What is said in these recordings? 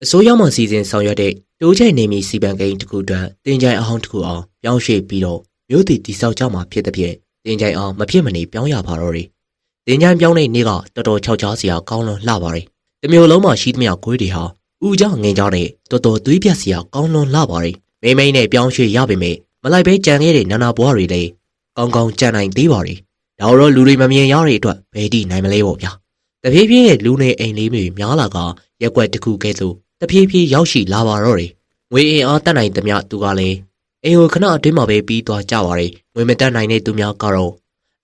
အစိုးရမှစီစဉ်ဆောင်ရွက်တဲ့တိုးချိတ်နေမီစီပံကိန်းတစ်ခုအတွက်တင်ကြိုင်အောင်တစ်ခုအောင်ပြောင်းရွှေ့ပြီးတော့မြို့တည်တိဆောက်ကြမှာဖြစ်တဲ့ဖြင့်တင်ကြိုင်အောင်မဖြစ်မနေပြောင်းရပါတော့တယ်။တင်ကြိုင်ပြောင်းတဲ့နေ့ကတော်တော်ခြောက်ခြားစရာကောင်းလွန်လှပါတယ်။တစ်မျိုးလုံးမှာရှိသမျှခွေးတွေဟာဥကြငင်ကြတဲ့တော်တော်သွေးပြတ်စရာကောင်းလွန်လှပါတယ်။မိမိနဲ့ပြောင်းရွှေ့ရပေမဲ့မလိုက်ပဲကြံခဲ့တဲ့နာနာဘွားတွေလည်းကောင်းကောင်းကြံနိုင်သေးပါတယ်။ဒါတော့လူတွေမမြင်ရတဲ့အတွက်ဘယ်တိနိုင်မလဲပေါ့ဗျာ။တဖြည်းဖြည်းနဲ့လူနေအိမ်လေးတွေများလာကရက်ွက်တစ်ခုကဲဆိုတဖြည်းဖြည်းရောက်ရှိလာပါတော့တယ်။ငွေအင်အားတက်နိုင်သမျှသူကလည်းအိမ်ကိုခဏအတွင်းမှာပဲပြီးသွားကြပါတယ်။ငွေမတက်နိုင်တဲ့သူများကတော့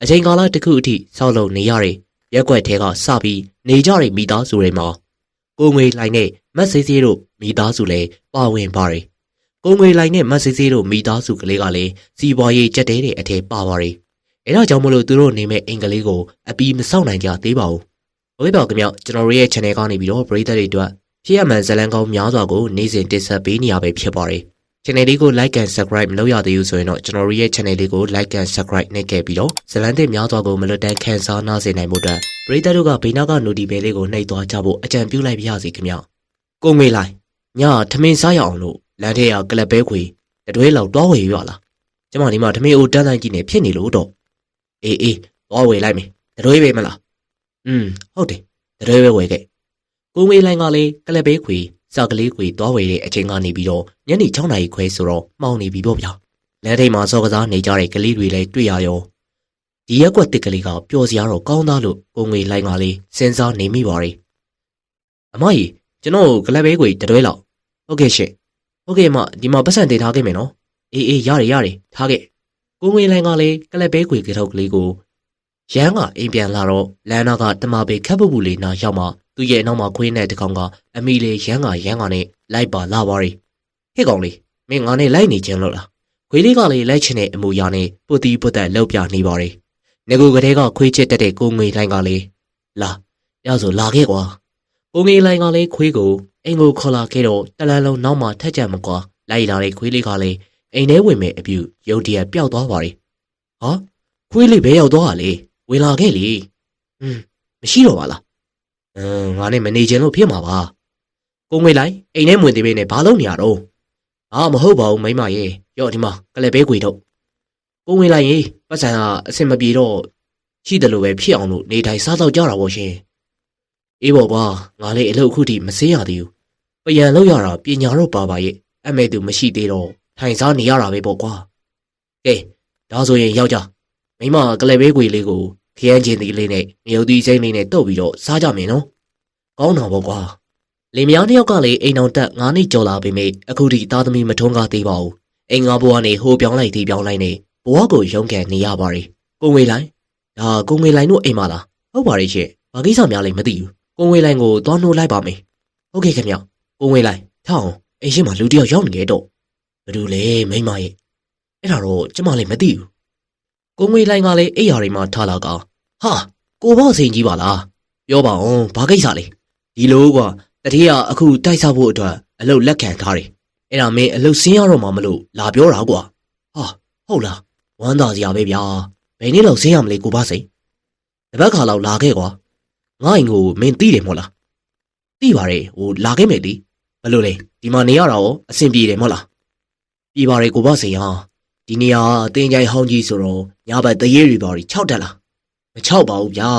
အချိန်ကာလတစ်ခုအထိစောက်လုံနေရတဲ့ရက်ွက်ထဲကစပြီးနေကြတဲ့မိသားစုတွေမှာကိုငွေလိုင်းနဲ့မတ်ဆေးဆေးတို့မိသားစုလည်းပါဝင်ပါတယ်။ကိုငွေလိုင်းနဲ့မတ်ဆေးဆေးတို့မိသားစုကလေးကလည်းစီးပွားရေးကြက်တဲတဲ့အထက်ပါပါတယ်။အဲဒါကြောင့်မလို့သူတို့နေမဲ့အိမ်ကလေးကိုအပီးမစောင့်နိုင်ကြသေးပါဘူး။ဟုတ်ပါခင်ဗျကျွန်တော်တို့ရဲ့ channel ကနေပြီးတော့ပရိသတ်တွေအတွက်ဖြစ်ရမှန်ဇလံကောင်းများစွာကိုနေ့စဉ်တင်ဆက်ပေးနေရပဲဖြစ်ပါတယ်။ channel လေးကို like and subscribe မလုပ်ရသေးဘူးဆိုရင်တော့ကျွန်တော်တို့ရဲ့ channel လေးကို like and subscribe နှိပ်ခဲ့ပြီးတော့ဇလံသစ်များစွာကိုမလွတ်တမ်းခန်းစားနားဆင်နိုင်မှုအတွက်ပရိသတ်တို့ကဘေးနားက notification လေးကိုနှိပ်သွားကြဖို့အကြံပြုလိုက်ပါရစေခင်ဗျ။ကိုငွေလိုက်ညထမင်းစားရအောင်လို့လမ်းထဲကကလပ်ပဲခွေတတွဲလောက်တွားဝယ်ရလား။ကျမဒီမှာထမင်းအိုတန်းတန်းကြီးနေဖြစ်နေလို့တော့အေးတွားဝယ်လိုက်မယ်တတွဲပဲမလား။ဟုတ်တယ်တတွဲပဲဝယ်ခဲ့ကိုငွေလိုင်းကလည်းကလပ်ပဲခွေစာကလေးခွေသွားဝယ်တဲ့အချိန်ကနေပြီးတော့ညနေ6နာရီခွဲဆိုတော့မှောင်နေပြီပေါ့ဗျာလမ်းထိပ်မှာစောကစားနေကြတဲ့ကလေးတွေလည်းတွေ့ရရောဒီရက်ကွက်တစ်ကလေးကပျော်စရာတော့ကောင်းသားလို့ကိုငွေလိုင်းကလည်းစဉ်းစားနေမိပါတယ်အမကြီးကျွန်တော်ကလပ်ပဲခွေတတွဲလောက်ဟုတ်ကဲ့ရှင်ဟုတ်ကဲ့အမဒီမှာပတ်စံတင်ထားခဲ့မယ်နော်အေးရတယ်ထားခဲ့ကိုငွေလိုင်းကလည်းကလပ်ပဲခွေကထောက်ကလေးကိုရန်ကအိမ်ပြန်လာတော့လမ်းနာကတမပေခက်ပုတ်ပူလေးနာရောက်မှသူ့ရဲ့နောက်မှာခွေးနဲ့တကောင်ကအမီလေးရန်ကနဲ့လိုက်ပါလာပါရီဟဲ့ကောင်လေးမင်းငါနဲ့လိုက်နေခြင်းလို့လားခွေးလေးကလည်းလိုက်ချင်တဲ့အမူအရာနဲ့ပုတ်တီးပုတ်တက်လှုပ်ပြနေပါရီငကူကလေးကခွေးချစ်တက်တဲ့ကိုငွေလိုင်းကလည်းလာရဆိုလာခဲ့ကွာကိုငွေလိုင်းကလည်းခွေးကိုအိမ်ကိုခေါ်လာခဲ့တော့တလန်းလုံးနောက်မှထက်ကြမကွာလိုက်လာတဲ့ခွေးလေးကလည်းအိမ်ထဲဝင်မဲ့အပြူရုတ်တရက်ပျောက်သွားပါရီဟာခွေးလေးဘဲရောက်သွားတာလေဝင်လာခဲ့လေမရှိတော့ပါလားငါနဲ့မနေချင်လို့ဖြစ်မှာပါကိုငွေလိုက်အိမ်ထဲဝင်သေးပေနဲ့ဘာလုပ်နေရတော့မဟုတ်ပါဘူးမိမရေရော့ဒီမှာကလေးပဲခွေတော့ကိုငွေလိုက်ရေပတ်စံကအဆင်မပြေတော့ရှိတယ်လို့ပဲဖြစ်အောင်လို့နေတိုင်းစားတော့ကြတာပေါ့ရှင်အေးပေါ့ကွာငါလေးအလုပ်အခုထိမစင်းရသေးဘူးပယံလောက်ရတာပညာတော့ပါရဲ့အမေသူမရှိသေးတော့ထိုင်စားနေရတာပဲပေါ့ကွာကဲဒါဆိုရင်ယောက်ျားမိမကလေးပဲခွေလေးကိုခရမ်းချင်းတီလေးနဲ့မြုပ်သီးစိမ့်လေးနဲ့တုတ်ပြီးတော့စားကြမယ်နော်ကောင်းတာပေါ့ကွာလင်မယားတစ်ယောက်ကလည်းအိမ်အောင်တက်9နှစ်ကျော်လာပေမဲ့အခုထိသားသမီးမထွန်းကားသေးပါဘူးအိမ်ငါဘွားနဲ့ဟိုပြောင်းလိုက်ဒီပြောင်းလိုက်နဲ့ဘွားကိုရုံးကန်နေရပါတယ်ကိုငွေလိုင်းဒါကိုငွေလိုင်းတို့အိမ်မလားဟုတ်ပါတယ်ရှင်ဘာကိစ္စများလဲမသိဘူးကိုငွေလိုင်းကိုသွားနှိုးလိုက်ပါမယ်ဟုတ်ကဲ့ခင်ဗျကိုငွေလိုင်းထောင်းအိမ်ရှိမှာလူတစ်ယောက်ရောက်နေတယ်တော့ဘယ်လိုလဲမိမရဲ့အဲ့ဒါတော့ကျမလည်းမသိဘူးကိုငွေလိုင်းကလည်းအိမ်ယာတွေမှာထားလာကဟာကိုဘော့စိန်ကြီးပါလားပြောပါအောင်ဘာကိစ္စလဲဒီလိုကွာတတိယအခုတိုက်စားဖို့အတွက်အလုပ်လက်ခံထားတယ်အဲ့ဒါမင်းအလုပ်ဆင်းရတော့မှမလို့လာပြောတာကွာဟာဟုတ်လားဝမ်းသာစရာပဲဗျာဘယ်နည်းလောက်ဆင်းရမလဲကိုဘော့စိန်တပတ်ခါလောက်လာခဲ့ကွာငါ့အိမ်ကိုမင်းသိတယ်မဟုတ်လားသိပါတယ်လာခဲ့မယ်လေဘယ်လိုလဲဒီမှာနေရတာရောအဆင်ပြေတယ်မဟုတ်လားပြေပါတယ်ကိုဘော့စိန်ဟာဒီနေရာအတင်းကြိုင်ဟောင်းကြီးဆိုတော့ညဘက်တရေတွေပါ6တက်လားမ6ပါဘူးဗျာ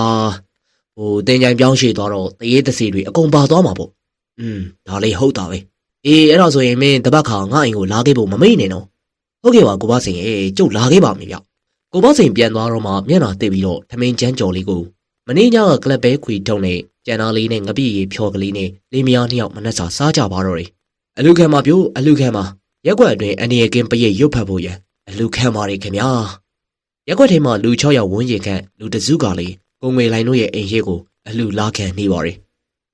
တင်းကြိုင်ပြောင်းရွှေ့သွားတော့တရေတစီတွေအကုန်ပါသွားမှာပေါ့ဒါလေးဟုတ်တာပဲအေးအဲ့ဒါဆိုရင်မင်းတပတ်ခါငါအိမ်ကိုလာခဲ့ဖို့မမေ့နဲ့နော်ဟုတ်ကဲ့ပါကိုဘစိန်ရေကျုပ်လာခဲ့ပါမယ်ဗျကိုဘစိန်ပြန်သွားတော့မှမျက်နှာတိတ်ပြီးတော့ထမင်းချမ်းကြော်လေးကိုမနေ့ညကကလပ်ပဲခွေထုံနဲ့ကြံသားလေးနဲ့ငပိရီဖြော်ကလေးနဲ့လေးမယားနှစ်ယောက်မနှက်စာစားကြပါတော့တယ်အလူခံမှာပြို့အလူခံမှာရက်ွက်အတွင်းအန်ဒီယကင်းပရိတ်ရွတ်ဖတ်ဖို့ရန်အလူခံပါရီခင်ဗျာရက်ွက်ထဲမှာလူ6ယောက်ဝန်းကျင်ခန့်လူတစုကလေးကိုငွေလိုင်းတို့ရဲ့အိမ်ရှိကိုအလူလာခံနေပါရီ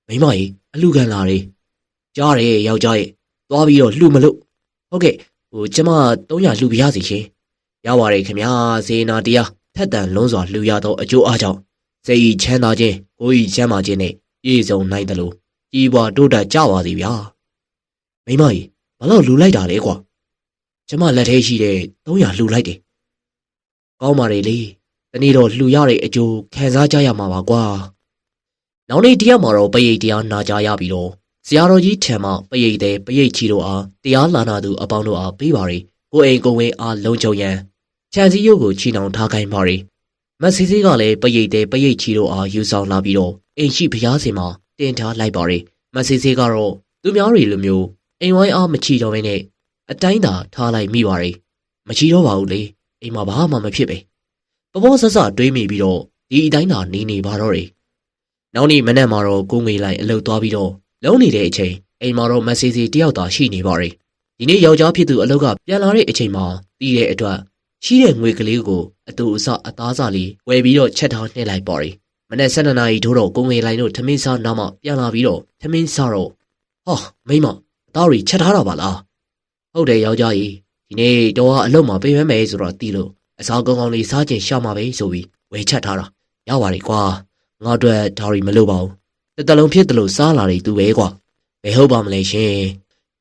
မိမကြီးအလူခံလာတယ်ကြားတယ်ယောက်ျားရဲ့သွားပြီးတော့လှူမလို့ဟုတ်ကဲ့ကျမ300လှူပြရစီရှင်ရပါတယ်ခင်ဗျာစေနာတရားထက်တန်လုံးစွာလှူရသောအကျိုးအားကြောင့်စိတ်ချမ်းသာခြင်းကိုယ်ချမ်းသာခြင်းနဲ့ပြည့်စုံနိုင်တယ်လို့ကြီးပွားတိုးတက်ကြပါစီဗျာမိမကြီးဘာလို့လှူလိုက်တာလဲကွာကျမလက်ထဲရှိတဲ့300လှူလိုက်တယ်ကောင်းပါလေလေတနေ့တော့လှူရတဲ့အကျိုးခံစားကြရမှာပါကွာနောက်နေ့တရားမှာတော့ပရိတ်တရားနာကြရပြီးတော့ ဆရာတော်ကြီးထံမှပရိတ်တဲ့ပရိတ်ချီတို့အားတရားလာနာသူအပေါင်းတို့အားပေးပါရီကိုအိမ်ကိုဝင်းအားလုံခြုံရန်ခြံစည်းရုပ်ကိုချီနှောင်ထားခိုင်းပါရီမဆေးဆေးကလည်းပရိတ်တဲ့ပရိတ်ချီတို့အားယူဆောင်လာပြီးတော့အိမ်ရှိဘုရားရှင်မှာတင်ထားလိုက်ပါရီမဆေးဆေးကတော့သူများတွေလိုမျိုးအိမ်ဝိုင်းအားမချီတော့ဘဲနဲ့အတိုင်းသာထားလိုက်မိပါရီမချီတော့ပါဘူးလေအိမ်မှာဘာမှမဖြစ်ပဲပေါ်ဆဆတွေးမိပြီးတော့ဒီအတိုင်းသာနေပါတော့တယ်နောက်နေ့မနက်မှာတော့ကိုငွေလိုက်အလုပ်သွားပြီးတော့လုံးနေတဲ့အချိန်အိမ်မှာတော့မဆေးဆေးတယောက်သာရှိနေပါရီဒီနေ့ယောက်ျားဖြစ်သူအလုပ်ကပြန်လာတဲ့အချိန်မှာတီးတဲ့အတွက်ရှိတဲ့ငွေကလေးကိုအတူအဆအသားစားလေးဝယ်ပြီးတော့ချက်ထားနှိမ့်လိုက်ပါရီမနက်7 နာရီထိုးတော့ကိုငွေလိုက်တို့ထမင်းစားနောက်မှပြန်လာပြီးတော့ထမင်းစားတော့ဟာမိမအသားတွေချက်ထားတာပါလားဟုတ်တယ်ယောက်ျားကြီးဒီနေ့တော့အလုပ်မှာပေးရမယ်ဆိုတော့တီးလို့အစားကောင်းကောင်းလေးစားချင်ရှာမှာပဲဆိုပြီးဝယ်ချက်ထားတာရပါတယ်ကွာငါအတွက်ဒါတွေမလိုပါဘူးတလုံးဖြစ်တယ်လို့စားလာတယ်သူပဲကွာဘယ်ဟုတ်ပါမလဲရှင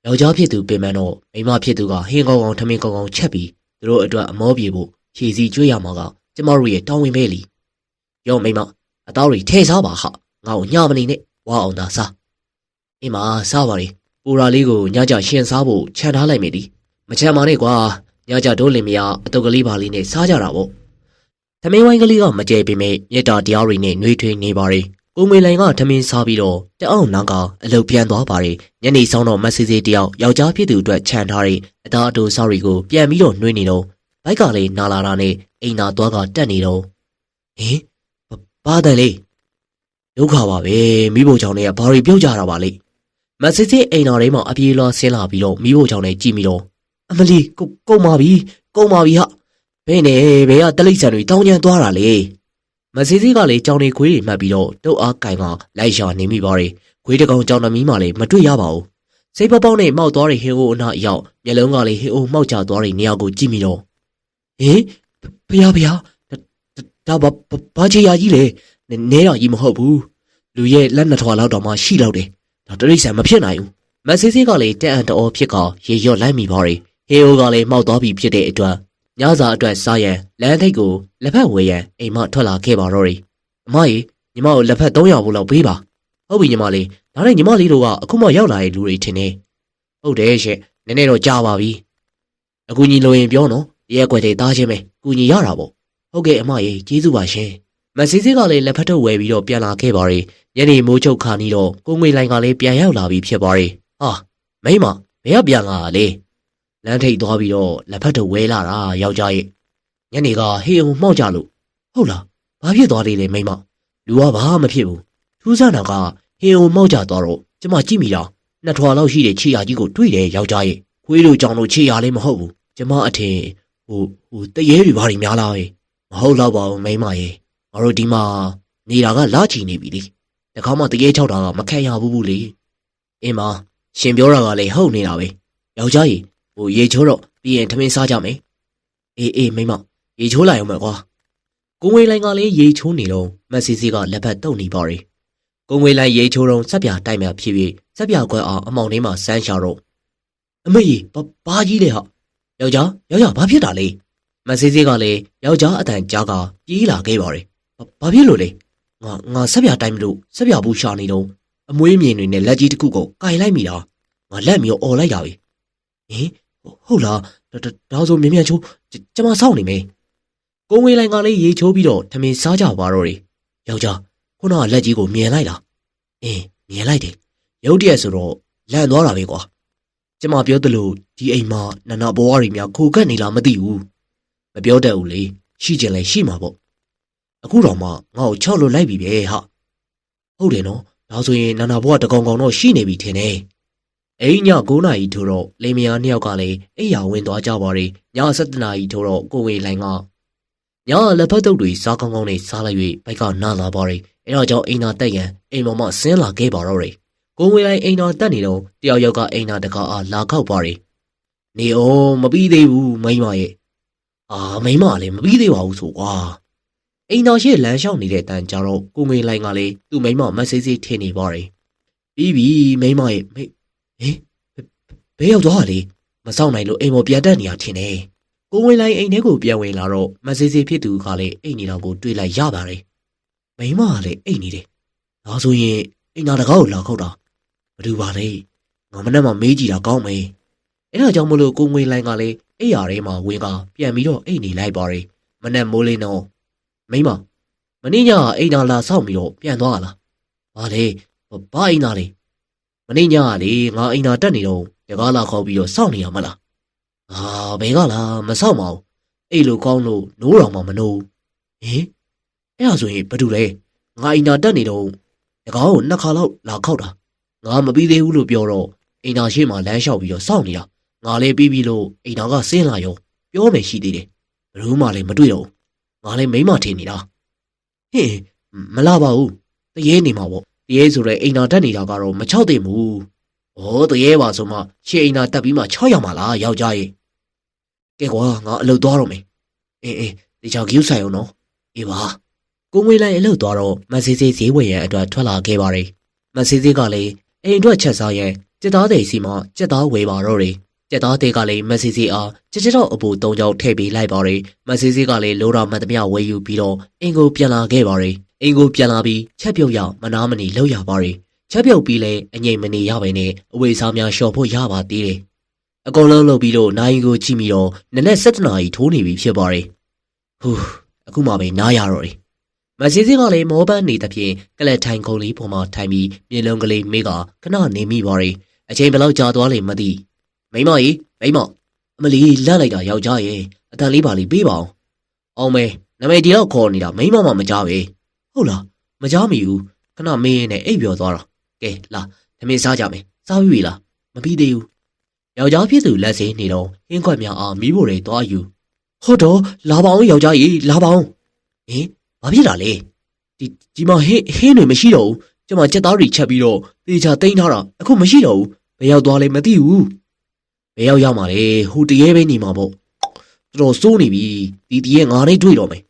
်ယောက်ျားဖြစ်သူပြင်မှန်းတော့မိန်းမဖြစ်သူကဟင်းကောင်းကောင်းထမင်းကောင်းကောင်းချက်ပြီးသူတို့အတွက်အမောပြေဖို့ဖြည့်စည်းကြွေးရမှာကကျမတို့ရဲ့တောင်းဝင်ပဲလीရောမိန်းမအသားတွေထဲစားပါဟာငါ့ကိုညမနေနဲ့ဝါအောင်သာစားအင်းမစားပါလေပူရာလေးကိုညကြရှင်စားဖို့ခြံထားလိုက်မယ်လीမချမ်းပါနဲ့ကွာညကြဒိုးလင်မယားအတုတ်ကလေးပါလေးနဲ့စားကြတာပေါ့ထမင်းဝိုင်းကလေးကမကြဲပေမဲ့မြေတာတရားတွေနဲ့နှွေးထွေးနေပါလေကိုငွေလိုင်ကထမင်းစားပြီးတော့တအောင်နောင်ကအလုပ်ပြန်သွားပါလေညနေဆောင်တော့မက်ဆေးဆေးတယောက်ယောက်ျားဖြစ်သူအတွက်ခြံထားတဲ့အသားအတူစားတွေကိုပြန်ပြီးတော့နှွေးနေတော့ဘိုက်ကလေးနာလာတာနဲ့အိမ်သာသွားကတက်နေတော့ဟင်ဘာတယ်လေဒုက္ခပါပဲမိဖို့ချောင်းတွေကဘာတွေပြုတ်ကြတာပါလေမက်ဆေးဆေးအိမ်သာထဲမှာအပြေးလွှားဆင်းလာပြီးတော့မိဖို့ချောင်းနဲ့ကြည့်မိတော့အမလီကုန်ပါပြီဟာဘယ်နဲ့ဘယ်ကတလိပ်ဆန်တွေတောင်းကျမ်းသွားတာလေမဆေးဆေးကလည်းကြောင်နေခွေးတွေမှတ်ပြီးတော့တုတ်အားကင်ကလိုက်ရှာနေမိပါတယ်ခွေးတကောင်ကြောင်သမီးမှလည်းမတွေ့ရပါဘူးစိတ်ပေါက်နဲ့မောက်သွားတဲ့ဟင်းအိုအနာရောက်မျက်လုံးကလည်းဟင်းအိုမှောက်ကျသွားတဲ့နေရာကိုကြည့်မိတော့ဟင်ဖျားဒါဘာချေရကြီးလေနဲတော်ကြီးမဟုတ်ဘူးလူရဲ့လက်နှစ်ထွာလောက်တော့မှရှိလောက်တယ်ဒါတရိษံမဖြစ်နိုင်ဘူးမဆေးဆေးကလည်းတက်အံ့တော်ဖြစ်ကရေရော့လိုက်မိပါတယ်ဟင်းအိုကလည်းမှောက်သွားပြီဖြစ်တဲ့အတွက်ညစာအတွက်စားရန်လမ်းထိပ်ကိုလက်ဖက်ဝေရန်အိမ်မထွက်လာခဲ့ပါတော့တယ်အမကြီးညီမကိုလက်ဖက်300ဘူးလောက်ပေးပါဟုတ်ပြီညီမလေးဒါနဲ့ညီမလေးတို့ကအခုမှရောက်လာတဲ့လူတွေထင်တယ်ဟုတ်တယ်ရှင့်နည်းနည်းတော့ကြာပါပြီအခုညီလိုရင်ပြောနော်ရဲကွက်တွေသားချင်းပဲကူညီရတာပေါ့ဟုတ်ကဲ့အမကြီးကျေးဇူးပါရှင်မဆေးဆေးကလည်းလက်ဖက်ထုတ်ဝယ်ပြီးတော့ပြန်လာခဲ့ပါတယ်ညနေမိုးချုပ်ခါနီးတော့ကိုငွေလိုင်ကလည်းပြန်ရောက်လာပြီးဖြစ်ပါတယ်ဟာမိမဘယ်ကပြန်လာလဲလမ်းထိပ်သွားပြီးတော့လက်ဖက်ထုတ်ဝဲလာတာယောက်ျားရဲ့ညနေကဟေးအောင်မှောက်ကြလို့ဟုတ်လားဘာဖြစ်သွားသေးလဲမိမလူကဘာမှမဖြစ်ဘူးထူးဆန်းတာကဟေးအောင်မှောက်ကြသွားတော့ကျမကြည့်မိတာနှစ်ထွာလောက်ရှိတဲ့ခြေရာကြီးကိုတွေ့တယ်ယောက်ျားရဲ့ခွေးတို့ကြောင်တို့ခြေရာလေးမဟုတ်ဘူးကျမအထင်ဟိုတရေတွေဘာတွေများလားမဟုတ်တော့ပါဘူးမိမရဲ့ငါတို့ဒီမှာနေတာကလာချီနေပြီလေတခါမှတရေချောက်တာကမခံရဘူးလေအင်းမရှင်ပြောတာကလည်းဟုတ်နေတာပဲယောက်ျားရဲ့ရေချိုးတော့ပြီးရင်ထမင်းစားကြမယ်အေးမိမရေချိုးလိုက်အောင်မယ်ကွာကိုငွေလိုင်ကလည်းရေချိုးနေတော့မက်ဆီစီကလက်ဖက်တုပ်နေပါရီကိုငွေလိုင်ရေချိုးတော့စက်ပြတိုက်မှဖြစ်ပြီးစက်ပြခွဲအောင်အမောင်ထဲမှာစမ်းရှာတော့အမေကြီးဘာကြီးလဲဟာယောက်ျားဘာဖြစ်တာလဲမက်ဆီစီကလည်းယောက်ျားအတန်ကြားကပြေးလာခဲ့ပါရီဘာဖြစ်လို့လဲငါစက်ပြတိုက်မလို့စက်ပြဘူးရှာနေတော့အမွေးမြင်တွေနဲ့လက်ကြီးတစ်ခုကိုကင်လိုက်မိတာငါလက်မျိုးអော်လိုက်တာပဲဟင်ဟုတ်လားဒါဆိုမြန်ချိုးကျမစောင့်နေမယ်ကိုငွေလိုင်ကလည်းရေချိုးပြီးတော့ထမင်းစားကြပါတော့တယ်ယောက်ျားခုနကလက်ကြီးကိုမြင်လိုက်လားမြင်လိုက်တယ်ရုတ်တရက်ဆိုတော့လန့်သွားတာပဲကွာကျမပြောသလိုဒီအိမ်မှာနန္နာဘွားတွေများခိုကတ်နေလားမသိဘူးမပြောတတ်ဘူးလေရှိကျင်လဲရှိမှာပေါ့အခုတော့မှငါ့ကိုချောက်လို့လိုက်ပြီပဲဟာဟုတ်တယ်နော်ဒါဆိုရင်နန္နာဘွားတကောင်ကောင်တော့ရှိနေပြီထင်တယ်အိမ်ည9 နာရီထိုးတော့လင်မယားနှစ်ယောက်ကလည်းအိယာဝင်သွားကြပါရီည7 နာရီထိုးတော့ကိုဝေလိုင်ကညလက်ဖက်တုပ်တွေစားကောင်းကောင်းနဲ့စားလိုက်၍ဘိုက်ကနားလာပါရီအဲတော့ကြောင့်အိမ်သာတက်ရန်အိမ်ပေါ်မှဆင်းလာခဲ့ပါတော့ရီကိုဝေလိုင်အိမ်သာတက်နေတော့တယောက်ယောက်ကအိမ်သာတကားအားလာခောက်ပါရီနေအောင်မပြီးသေးဘူးမိမရဲ့မိမလည်းမပြီးသေးပါဘူးဆိုကွာအိမ်သာရှိလမ်းလျှောက်နေတဲ့တန်ကြတော့ကိုဝေလိုင်ကလည်းသူ့မိမမဆေးဆေးထင်းနေပါရီပြီးပြီမိမရဲ့ဘယ်ရောက်သွားလဲမဆောင်နိုင်လို့အိမ်ပေါ်ပြန်တက်နေရထင်တယ်ကိုဝင်လိုက်အိမ်ထဲကိုပြန်ဝင်လာတော့မဆေးဆေးဖြစ်သူကလည်းအိမ်နေတာကိုတွေ့လိုက်ရပါတယ်မိမကလည်းအိမ်နေတယ်ဒါဆိုရင်အိမ်နာတကားကိုလာခောက်တာ ဘယ်သူပါလဲငါမနဲ့မှမေးကြည့်တာကောင်းမယ်အဲ့ဒါကြောင့်မလို့ကိုငွေလိုင်းကလည်းအိယာထဲမှာဝင်ကပြန်ပြီးတော့အိတ်နေလိုက်ပါတယ်မနဲ့မိုးလင်းတော့မိမမင်းညအိမ်သာလာဆောက်ပြီးတော့ပြန်သွားလားဘာလဲဘာအိမ်သာလဲမင်းညကလေငါအိမ်သာတက်နေတော့တကားလာခေါ်ပြီးတော့စောင့်နေရမလားဘယ်ကလားမဆောက်မအောင်အဲ့လိုကောင်းလို့နိုးတော်မှမနိုးဟင်အဲ့ဒါဆိုရင်ဘာတူလဲငါအိမ်သာတက်နေတော့တကားကို2 ခါလောက်လာခောက်တာငါမပြီးသေးဘူးလို့ပြောတော့အိမ်သာရှိမှလမ်းလျှောက်ပြီးတော့စောင့်နေတာငါလည်းပြီးပြီလို့အိမ်သာကဆင်းလာရောပြောမယ်ရှိသေးတယ်ဘယ်လို့မှလည်းမတွေ့တော့ငါလည်းမိမထင်နေတာဟင်မလာပါဘူးတရေနေမှာပေါ့တရေဆိုရဲအိမ်သာတက်နေတာကတော့မချောက်သေးဘူးဩတရေပါဆိုမှရှေ့အိမ်သာတက်ပြီးမှ6ရောက်မှာလားယောက်ျားရဲ့ကဲကွာငါအလုပ်သွားတော့မယ်အေးဒီချောက်ကျူးဆိုင်အောင်နော်အေးပါကိုငွေလိုက်အလုပ်သွားတော့မဆေးဆေးဈေးဝယ်ရန်အတွက်ထွက်လာခဲ့ပါတယ်မဆေးဆေးကလည်းအိမ်အတွက်ချက်စားရန်ကြက်သားတွေစီမှကြက်သားဝယ်ပါတော့တယ်ကြက်သားတွေကလည်းမဆေးဆေးအားကြက်တော့အပူ3 ချောင်းထည့်ပေးလိုက်ပါတယ်မဆေးဆေးကလည်းလိုတော်မှတ်သမျှဝယ်ယူပြီးတော့အင်ကိုပြန်လာခဲ့ပါတယ်အင်ကိုပြန်လာပြီးချက်ပြုတ်ရမနာမနေလှုပ်ရပါတယ်ချက်ပြုတ်ပြီးလဲအငိမ့်မနေရပဲနဲ့အဝေးစားများလျှော်ဖို့ရပါသေးတယ်အကုန်လုံးလုပ်ပြီးတော့နိုင်ကိုကြည့်ပြီးတော့နနက်7 နာရီထိုးနေပြီဖြစ်ပါတယ်ဟူးအခုမှပဲနားရတော့တယ်မဆေးဆေးကလည်းမောပန်းနေတဲ့ဖြင့်ကလတ်ထိုင်ခုံလေးပေါ်မှာထိုင်ပြီးမျက်လုံးကလေးမေးကခဏနေမိပါတယ်အချိန်ဘယ်လောက်ကြာသွားလဲမသိမိမကြီးမိမအမလီလန့်လိုက်တာယောက်ျားရဲ့အတန်လေးပါလေးပေးပါအောင်မဲနမိတ်ဒီတော့ခေါ်နေတာမိမမကြားပဲဟုတ်လားမကြားမိဘူးခဏမေးရင်းနဲ့အိပ်ပျော်သွားတာကဲလာသမင်းစားကြမယ်စားပြီလားမပြီးသေးဘူးယောက်ျားဖြစ်သူလက်စင်းနေတော့ဟင်းခွက်များအားမီးဖို့တွေသွားယူဟုတ်တော့လာပါအောင်ယောက်ျားကြီးလာပါအောင်ဟင်ဘာဖြစ်တာလဲဒီမှာဟင်းတွေမရှိတော့ဘူးကျမကြက်သားတွေချက်ပြီးတော့တေချာတိန်းထားတာအခုမရှိတော့ဘူးဘယ်ရောက်သွားလဲမသိဘူးဘယ်ရောက်မှာလဲဟိုတရေပဲနေမှာပေါ့တော်တော်စိုးနေပြီဒီတရေငါနဲ့တွေ့တော့မယ်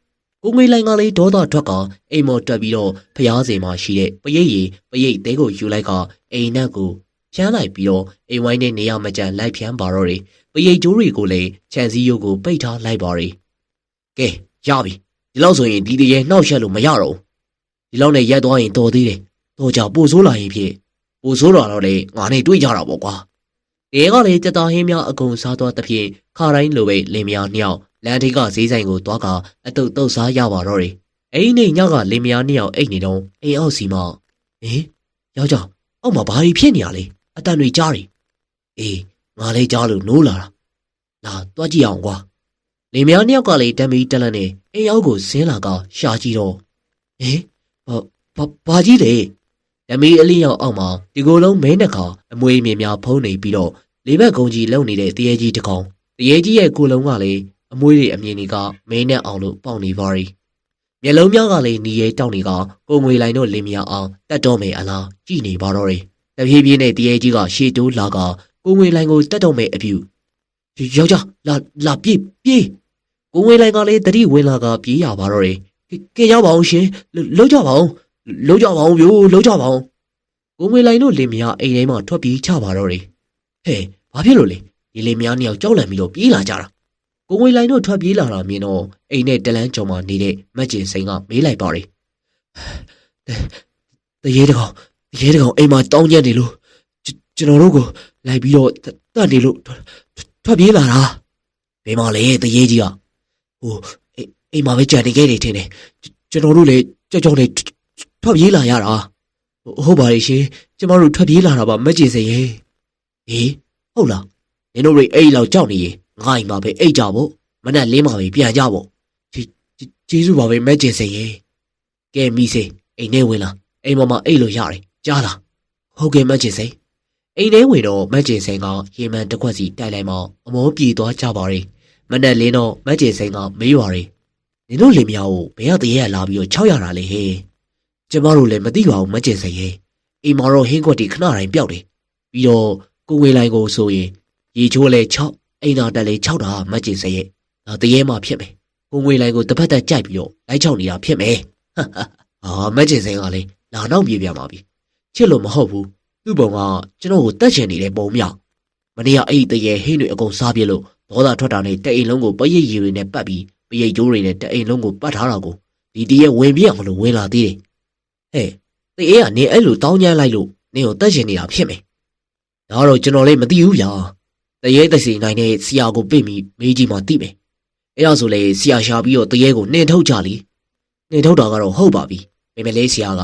ကိုငွေလိုင်းကလေးဒေါသထွက်ကအိမ်မော်တက်ပြီးတော့ဖျားစင်မှာရှိတဲ့ပရိတ်တဲကိုယူလိုက်ကအိမ်နက်ကိုဖြန်းလိုက်ပြီးတော့အိမ်ဝိုင်းနဲ့နေရမကြံလိုက်ဖြန်းပါတော့တယ်ပရိတ်ကျိုးတွေကိုလည်းခြံစည်းရုပ်ကိုပိတ်ထားလိုက်ပါတယ်ကဲရပြီဒီလောက်ဆိုရင်ဒီတရေနှောက်ရက်လို့မရတော့ဘူးဒီလောက်နဲ့ရက်သွားရင်တော်သေးတယ်တော်ကြပို့ဆိုးလာရင်ဖြစ်ပို့ဆိုးလာတော့လေငါနဲ့တွေ့ကြတာပေါ့ကွာတရေကလည်းကြက်သားဟင်းများအကုန်စားသွားသဖြင့်ခါတိုင်းလိုပဲလင်မယားနှစ်ယောက်လန်ထိကဈေးဆိုင်ကိုသွားကအတုတ်တုတ်စားရပါတော့တယ်အိမ်နဲ့ညကလင်မယားနှစ်ယောက်အိတ်နေတော့အိမ်အောက်စီမှာယောက်ျားအောက်မှာဘာတွေဖြစ်နေရလဲအတန်တွေကြားတယ်အေးငါလည်းကြားလို့နိုးလာတာလာတွားကြည့်အောင်ကွာလင်မယားနှစ်ယောက်ကလည်းတမ်းပြီးတက်လန့်နေအိမ်အောက်ကိုဆင်းလာကရှာကြည့်တော့ဘာကြီးလဲတမ်းပြီးအလင်းရောက်အောက်မှာဒီကိုယ်လုံးမဲနှက်ခါအမွေမြင်များဖုံးနေပြီးတော့လေးဘက်ကုန်းကြီးလုံနေတဲ့တရေကြီးတစ်ကောင်တရေကြီးရဲ့ကိုယ်လုံးကလည်းအမွေတွေအမြင်တွေကမဲနဲ့အောင်လို့ပေါက်နေပါရီမျက်လုံးများကလည်းညီရဲတောက်နေကကိုငွေလိုင်းတို့လင်မယားအောင်တတ်တော့မယ်အလားကြည့်နေပါတော့တယ်တဖြည်းဖြည်းနဲ့တရေကြီးကရှေ့တိုးလာကကိုငွေလိုင်းကိုတတ်တော့မယ်အပြုယောက်ျားလာပြေးကိုငွေလိုင်းကလည်းတတိဝင်လာကပြေးရပါတော့တယ်ကဲရောက်ပါအောင်ရှင်လှုပ်ကြပါအောင်လှုပ်ကြပါအောင်ဗျို့လှုပ်ကြပါအောင်ကိုငွေလိုင်းတို့လင်မယားအိမ်ထဲမှာထွက်ပြေးချပါတော့တယ်ဟဲ့ဘာဖြစ်လို့လဲဒီလင်မယားနှစ်ယောက်ကြောက်လန့်ပြီးတော့ပြေးလာကြတာကိုငွေလိုင်းတို့ထွက်ပြေးလာတာမြင်တော့အိမ်နဲ့တလန်းကျော်မှာနေတဲ့မက်ကျင်စိန်ကမေးလိုက်ပါတယ်တရေတကောင်အိမ်မှာတောင်းကျက်နေလို့ကျွန်တော်တို့ကိုလိုက်ပြီးတော့တတ်နေလို့ထွက်ပြေးလာတာဘယ်မှာလဲတရေကြီးကဟိုအိမ်မှာပဲကြံနေခဲ့နေထင်တယ်ကျွန်တော်တို့လည်းကြောက်နေထွက်ပြေးလာရတာဟုတ်ပါရဲ့ရှင်ကျမတို့ထွက်ပြေးလာတာပါမက်ကျင်စိန်ရဲ့ဟုတ်လားနင်တို့တွေအိမ်လောက်ကြောက်နေရင်ငါ့အိမ်မှာပဲအိတ်ကြဖို့မနဲ့လင်းမှာပဲပြန်ကြဖို့ကျေးဇူးပါပဲမက်ကျင်စိန်ရဲ့ကဲမိစေအိမ်ထဲဝင်လာအိမ်ပေါ်မှာအိတ်လို့ရတယ်ကြားလားဟုတ်ကဲ့မက်ကျင်စိန်အိမ်ထဲဝင်တော့မက်ကျင်စိန်ကရေမှန်တစ်ခွက်စီတိုက်လိုက်မှအမောပြေသွားကြပါရဲ့မနဲ့လင်းတော့မက်ကျင်စိန်ကမေးပါရဲ့နင်တို့လင်မယားကိုဘယ်ကတရေလာပြီးတော့600ရတာလဲဟဲ့ကျမတို့လည်းမသိပါဘူးမက်ကျင်စိန်ရဲ့အိမ်မှာတော့ဟင်းခွက်တွေခဏတိုင်းပျောက်တယ်ပြီးတော့ကိုငွေလိုင်းကိုဆိုရင်ရေချိုးလဲ6အိမ်သာတက်လဲ6တာမက်ကျင်စိန်ရဲ့ဒါတရေမှဖြစ်မယ်ကိုငွေလိုင်းကိုတစ်ဖက်သက်ကြိုက်ပြီးတော့လိုက်ချောက်နေတာဖြစ်မယ်မက်ကျင်စိန်ကလည်းလာနောက်ပြေးပြန်ပါပြီချစ်လို့မဟုတ်ဘူးသူ့ပုံကကျွန်တော်ကိုတတ်ချင်နေတဲ့ပုံမြောက်မနေ့ကအဲ့ဒီတရေဟင်းတွေအကုန်စားပြလို့ဒေါသထွက်တာနဲ့တအိမ်လုံးကိုပရိတ်ရည်တွေနဲ့ပတ်ပြီးပရိတ်ကျိုးတွေနဲ့တအိမ်လုံးကိုပတ်ထားတာကိုဒီတရေဝင်ပြအောင်လို့ဝင်လာသေးတယ်ဟဲ့တရေကနေအဲ့လိုတောင်းကျမ်းလိုက်လို့ နင်ကိုတတ်ရှင်နေတာဖြစ်မယ်ဒါတော့ကျွန်တော်လည်းမသိဘူးဗျာတရေတစီနိုင်တဲ့ဆရာကိုပြိမိမေးကြည့်မှသိမယ်အဲ့ဒါဆိုလေဆရာရှာပြီးတော့တရေကိုနှင်ထုတ်ကြလीနှင်ထုတ်တာကတော့ဟုတ်ပါပြီပေမဲ့လေဆရာက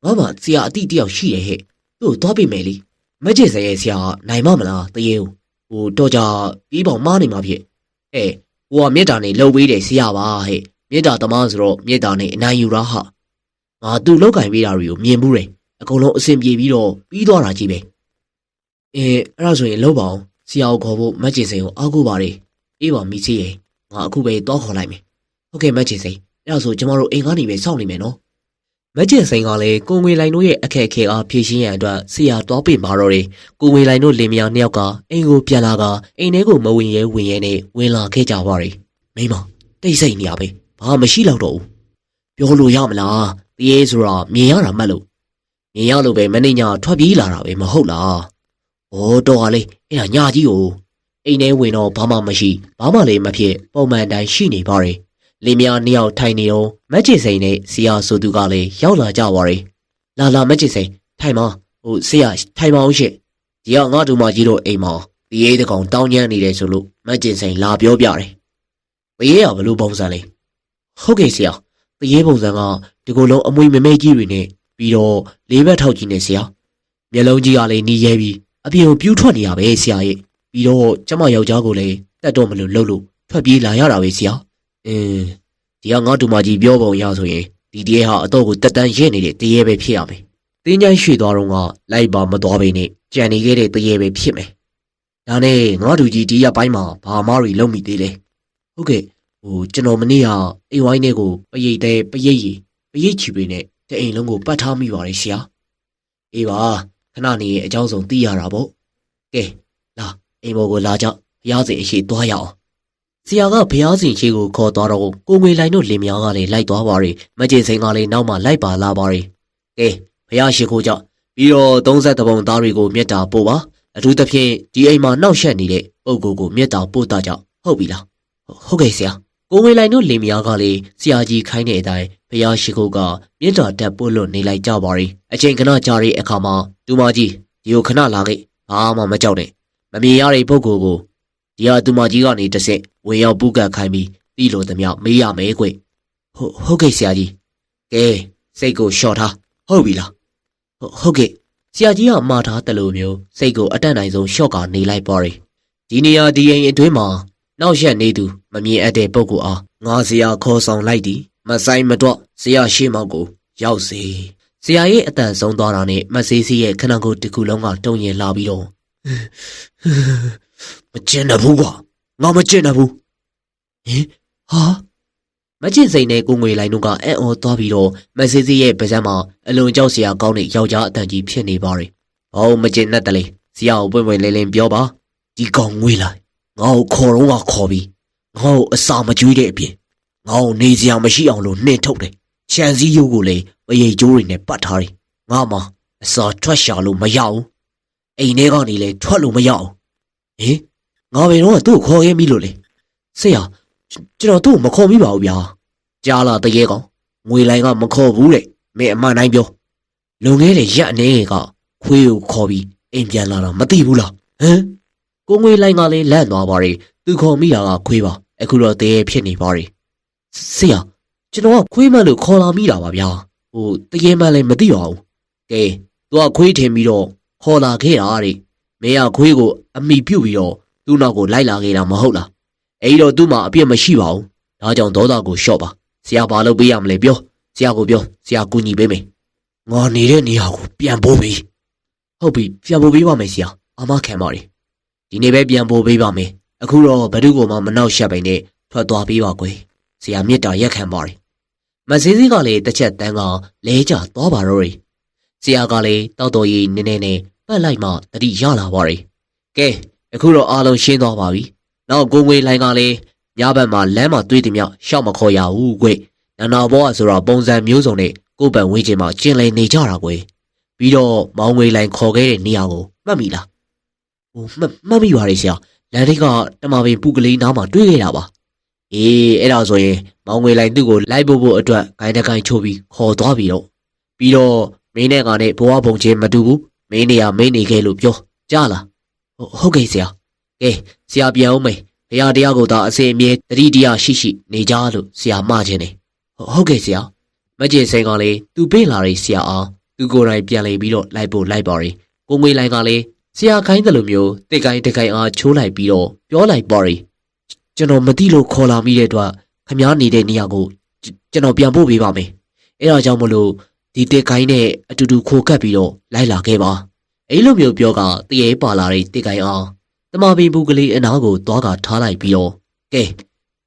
ငါမှဆရာအတိတယောက်ရှိတယ်ဟဲ့သူ့ကိုသွားပြမယ်လေမက်ကျစ်စရဲ့ဆရာနိုင်မမလားတရေကိုဟိုတော့ကြပြီးပေါင်မားနေမှာဖြစ်ဟဲ့ဟိုကမြေတားနေလှုပ်ပေးတယ်ဆရာပါဟဲ့မြေတားသမားဆိုတော့မြေတားနေအနိုင်ယူတာဟာငါသူ့လောက်ကင်ပေးတာတွေကိုမြင်ဘူးတယ်အကုန်လုံးအဆင်ပြေပြီးတော့ပြီးသွားတာကြီးပဲအဲ့ဒါဆိုရင်လှုပ်ပါအောင်ဆရာကိုခေါ်ဖို့မက်ကျစ်စိန်ကိုအားကိုးပါတယ်အေးပါမိစီရဲ့ငါအခုပဲတောခေါ်လိုက်မယ်ဟုတ်ကဲ့မက်ကျစ်စိန်အဲ့ဒါဆိုကျမတို့အိမ်ကနေပဲစောင့်နေမယ်နော်မက်ကျစ်စိန်ကလည်းကိုငွေလိုင်တို့ရဲ့အခက်အခဲအားဖြည့်ရှင်းရန်အတွက်ဆရာတောပိမာတော့တယ်ကိုငွေလိုင်တို့လင်မယားနှစ်ယောက်ကအိမ်ကိုပြန်လာကအိမ်ထဲကိုမဝင်ရဲနဲ့ဝင်လာခဲ့ကြပါတယ်မိမတိတ်ဆိတ်နေရပဲဘာမှမရှိတော့ဘူးပြောလို့ရမလားတရေဆိုတာမြင်ရတာမှတ်လို့မြင်ရလို့ပဲမနေ့ညထွက်ပြေးလာတာပဲမဟုတ်လားဩတော်ကလေအဲ့ဒါညာကြီးကိုအိမ်ထဲဝင်တော့ဘာမှမရှိဘာမှလည်းမဖြစ်ပုံမှန်တိုင်းရှိနေပါတယ်လင်မယားနှစ်ယောက်ထိုင်နေတော့မက်ကျစ်စိန်နဲ့ဆရာဆိုသူကလည်းရောက်လာကြပါတယ်လာမက်ကျစ်စိန်ထိုင်ပါဟိုဆရာထိုင်ပါအောင်ရှင့်ဒီကငါတို့မကြီးတို့အိမ်မှာတရေတကောင်တောင်းညမ်းနေတယ်ဆိုလို့မက်ကျစ်စိန်လာပြောပြတယ်တရေကဘလို့ပုံစံလဲဟုတ်ကဲ့ဆရာတရေပုံစံကဒီကိုယ်လုံးအမွေမမဲကြီးတွေနဲ့ပြီးတော့လေးဘက်ထောက်ကြီးနဲ့ဆရာမျက်လုံးကြီးကလည်းနီးရဲပြီးအပြင်ကိုပြူးထွက်နေရပဲဆရာရဲ့ပြီးတော့ကျမယောက်ျားကိုလည်းတတ်တော့မလို့လှုပ်လို့ထွက်ပြေးလာရတာပဲဆရာဒီကငါတို့မကြီးပြောပုံရဆိုရင်ဒီတရေဟာအတော့ကိုတက်တန်းရင့်နေတဲ့တရေပဲဖြစ်ရမယ်တင်းချိုင်းရွှေသွားတော့ကလိုက်ပါမသွားဘဲနဲ့ကြံနေခဲ့တဲ့တရေပဲဖြစ်မယ်ဒါနဲ့ငါတို့ကြီးဒီရက်ပိုင်းမှာဘာမှတွေလုံးမိသေးလဲဟုတ်ကဲ့ဟိုကျွန်တော်မနေ့ကအိမ်ဝိုင်းထဲကိုပရိတ်ချီပေးနဲ့တအိမ်လုံးကိုပတ်ထားမိပါတယ်ဆရာအေးပါခဏနေအကြောင်းဆုံးသိရတာပေါ့ကဲလာအိမ်ဘော်ကိုလာကြဘုရားရှင်အရှိသွားရအောင်ဆရာကဘုရားရှင်ရှိကိုခေါ်သွားတော့ကိုငွေလိုင်တို့လင်မယားကလည်းလိုက်သွားပါတယ်မကျင်စိန်ကလည်းနောက်မှလိုက်ပါလာပါတယ်ကဲဘုရားရှိခိုးကြပြီးတော့30ပုံသားတွေကိုမေတ္တာပို့ပါအထူးသဖြင့်ဒီအိမ်မှာနှောက်ယှက်နေတဲ့ပုဂ္ဂိုလ်ကိုမေတ္တာပို့တာကြောင့်ဟုတ်ပြီလားဟုတ်ကဲ့ဆရာကိုငွေလိုင်တို့လင်မယားကလည်းဆရာကြီးခိုင်းတဲ့အတိုင်းဘုရားရှိခိုးကမေတ္တာတက်ပို့လို့နေလိုက်ကြပါတယ်အချိန်ခဏကြာတဲ့အခါမှာတူမကြီးဒီကိုခဏလာခဲ့ဘာမှမကြောက်နဲ့မမြင်ရတဲ့ပုဂ္ဂိုလ်ကိုဒီဟာတူမကြီးကနေတစ်ဆင့်ဝင်ရောက်ပူးကတ်ခိုင်းပြီးတီးလို့တမျှမေးရမယ်ကွဟုတ်ကဲ့ဆရာကြီးကဲစိတ်ကိုလျှော့ထားဟုတ်ပြီလားဟုတ်ကဲ့ဆရာကြီးကမှားထားတယ်လို့မျိုးစိတ်ကိုအတက်နိုင်ဆုံးလျှော့ကနေလိုက်ပါတယ်ဒီနေရာဒီအိမ်အတွင်းမှာနောက်ရက်နေသူမမြင်အပ်တဲ့ပုဂ္ဂိုလ်အားငါဆရာခေါ်ဆောင်လိုက်သည်မဆိုင်မတော့ဆရာရှေ့မောက်ကိုရောက်စေဆရာရဲ့အတန်ဆုံးသွားတာနဲ့မဆေးစီရဲ့ခဏကိုတစ်ခုလုံးကတုံရင်လာပြီးတော့မကျင်ဘူးကွာငါမကျင်ဘူးဟင်ဟာမကျင်စိန်နဲ့ကိုငွေလိုင်တို့ကအံ့ဩသွားပြီးတော့မဆေးစီရဲ့ပါးစပ်မှာအလွန်ကြောက်စရာကောင်းတဲ့ယောက်ျားအတန်ကြီးဖြစ်နေပါတယ်ဟောမကျင်နဲ့တလေဆရာကိုပွင့်ပွင့်လင်းလင်းပြောပါဒီကောင်ငွေလိုင်ငါ့ကိုခေါ်တော့ကခေါ်ပြီးငါ့ကိုအစာမကျွေးတဲ့အပြင်ငါ့ကိုနေစရာမရှိအောင်လို့နှင်ထုတ်တယ်ခြံစည်းရိုးကိုလည်းပရိတ်ကျိုးတွေနဲ့ပတ်ထားတယ်ငါမှအစာထွက်ရှာလို့မရဘူးအိမ်ထဲကနေလည်းထွက်လို့မရအောင်ဟင်ငါဘယ်တော့သူ့ကိုခေါ်ခဲ့ပြီလို့လဲဆရာကျွန်တော်သူ့ကိုမခေါ်မိပါဘူးဗျာကြားလာတရေကောင်ငွေလိုင်ကမခေါ်ဘူးတဲ့မင်းအမှန်တိုင်းပြောလုံခဲ့တဲ့ရက်အနေကခွေးကိုခေါ်ပြီးအိမ်ပြန်လာတာမသိဘူးလားဟမ်ကိုငွေလိုင်ကလည်းလန့်သွားပါတယ်သူခေါ်မိတာကခွေးပါအခုတော့တရေဖြစ်နေပါတယ်ဆရာကျွန်တော်ကခွေးမလို့ခေါ်လာမိတာပါဗျာဟိုတရေမလည်းမသိပါဘူးကဲသူကခွေးထင်ပြီးတော့ခေါ်လာခဲ့တာတဲ့မင်းကခွေးကိုအမိပြုတ်ပြီးတော့သူ့နောက်ကိုလိုက်လာခဲ့တာမဟုတ်လားအဲ့တော့သူ့မှာအပြစ်မရှိပါဘူးဒါကြောင့်ဒေါသကိုလျှော့ပါဆရာဘာလုပ်ပေးရမလဲပြောဆရာကိုပြောဆရာကူညီပေးမယ်ငါနေတဲ့နေရာကိုပြန်ပို့ပေးဟုတ်ပြီပြန်ပို့ပေးပါမယ်ဆရာအာမခံပါတယ်ဒီနေ့ပဲပြန်ပို့ပေးပါမယ်အခုတော့ဘယ်သူ့ကိုမှမနှောက်ယှက်ပိန်နဲ့ထွက်သွားပေးပါကွယ်ဆရာမြတ်တာရက်ခံပါတယ်မစင်းစင်းကလည်းတစ်ချက်တန်းကလဲကျသွားပါတော့တယ်ဆရာကလည်းတောက်တော်ကြီးနည်းနည်းနဲ့ပတ်လိုက်မှတတိရလာပါတယ်ကဲအခုတော့အားလုံးရှင်းသွားပါပြီနောက်ကိုငွေလိုင်ကလည်းညဘက်မှာလမ်းမှာတွေ့သည်မြောက်ရှောက်မခေါ်ရဘူးကွနာနာဘောကဆိုတော့ပုံစံမျိုးစုံနဲ့ကိုယ်ပံဝင်းချင်းမှာကျင်လည်နေကြတာကွပြီးတော့မောင်ငွေလိုင်ခေါ်ခဲ့တဲ့နေရာကိုမှတ်မိလားဟိုမှတ်မိပါတယ်ဆရာလမ်းထိပ်ကတမပင်ပူကလေးနားမှာတွေ့ခဲ့တာပါအေးအဲ့ဒါဆိုရင်မောင်ငွေလိုင်သူ့ကိုလိုက်ဖို့အတွက်ဂိုင်းတကိုင်းချိုးပြီးခေါ်သွားပြီးတော့မင်းနဲ့ကနဲ့ဘဝပုံချင်းမတူဘူး မင်းနေရမင်းနေခဲ့လို့ပြောကြားလားဟုတ်ကဲ့ဆရာကဲဆရာပြန်အောင်မေဘုရားတရားကိုသာအစဉ်အမြဲတတိတရားရှိနေကြလို့ဆရာမှားခြင်းနေဟုတ်ကဲ့ဆရာမကျင်စိန်ကလည်းသူပေးလာတဲ့ဆရာအောင်သူကိုယ်တိုင်ပြန်လေပြီးတော့လိုက်ဖို့လိုက်ပါရီကိုငွေလိုင်ကလည်းဆရာခိုင်းတယ်လို့မျိုးတစ်ကိုင်းတစ်ကိုင်းအားချိုးလိုက်ပြီးတော့ပြောလိုက်ပါရီကျွန်တော်မသိလို့ခေါ်လာမိတဲ့အတွက်ခမားနေတဲ့နေရာကိုကျွန်တော်ပြန်ပို့ပေးပါမယ်အဲ့ဒါကြောင့်မလို့ဒီတစ်ကိုင်းနဲ့အတူတူခိုကပ်ပြီးတော့လိုက်လာခဲ့ပါအဲ့လိုမျိုးပြောကတရေပါလာတဲ့တစ်ကိုင်းအောင်တမပင်ဘူးကလေးအနားကိုသွားကထားလိုက်ပြီးတော့ကဲ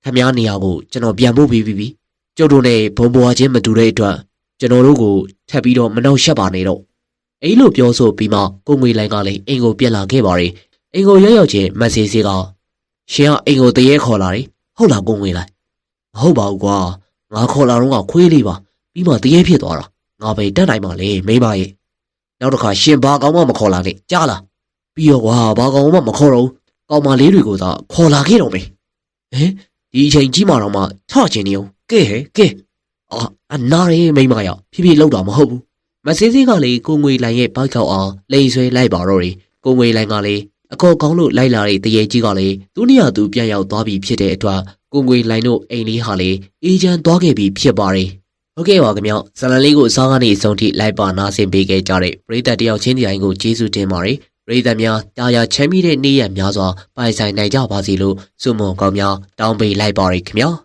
ခမားနေရာကိုကျွန်တော်ပြန်ပို့ပေးပြီကျုပ်တို့နဲ့ဘုံဘွားချင်းမတူတဲ့အတွက်ကျွန်တော်တို့ကိုထပ်ပြီးတော့မနှောက်ယှက်ပါနဲ့တော့အဲ့လိုပြောဆိုပြီးမှကိုငွေလိုင်ကလည်းအိမ်ကိုပြန်လာခဲ့ပါရီအိမ်ကိုရောက်ချင်းမဆေးဆေးကရှင်ကအိမ်ကိုတရေခေါ်လာတယ်ဟုတ်လားကိုငွေလိုင်မဟုတ်ပါဘူးကွာငါခေါ်လာတော့ကခွေးလေးပါပြီးမှတရေဖြစ်သွားတာငါပဲတက်တိုင်းပါလေမိမရဲ့နောက်တစ်ခါရှင်ဘာကောင်မှမခေါ်လာနဲ့ကြားလားပြီးတော့ကွာဘာကောင်မှမခေါ်တော့ကောင်မလေးတွေကိုသာခေါ်လာခဲ့တော့မယ်ဟင်ဒီအချိန်ကြီးမှတော့မှထချင်နေအောင်ကဲအနားရေးမိမရဖြည်းဖြည်းလောက်တာမဟုတ်ဘူးမဆေးဆေးကလည်းကိုငွေလိုင်ရဲ့ဘိုက်ခေါက်အောင်လိန်ဆွဲလိုက်ပါတော့တယ်ကိုငွေလိုင်ကလည်းအကောကောင်းလို့လိုက်လာတဲ့တရေကြီးကလည်းသူ့နေရာသူပြန်ရောက်သွားပြီဖြစ်တဲ့အတွက်ကိုငွေလိုင်တို့အိမ်လေးဟာလည်းအေးချမ်းသွားခဲ့ပြီဖြစ်ပါတယ်ဟုတ်ကဲ့ပါခင်ဗျဇလန်လေးကိုအစားကနေအဆုံးထိလိုက်ပါနာဆင်ပေးခဲ့ကြတဲ့ပရိသတ်တယောက်ချင်းတိုင်းကိုကျေးဇူးတင်ပါတယ်ပရိသတ်များတာယာချမ်းမြေ့တဲ့နေ့ရက်များစွာပိုင်ဆိုင်နိုင်ကြပါစေလို့ဆုမွန်ကောင်းများတောင်းပေးလိုက်ပါရခင်ဗျာ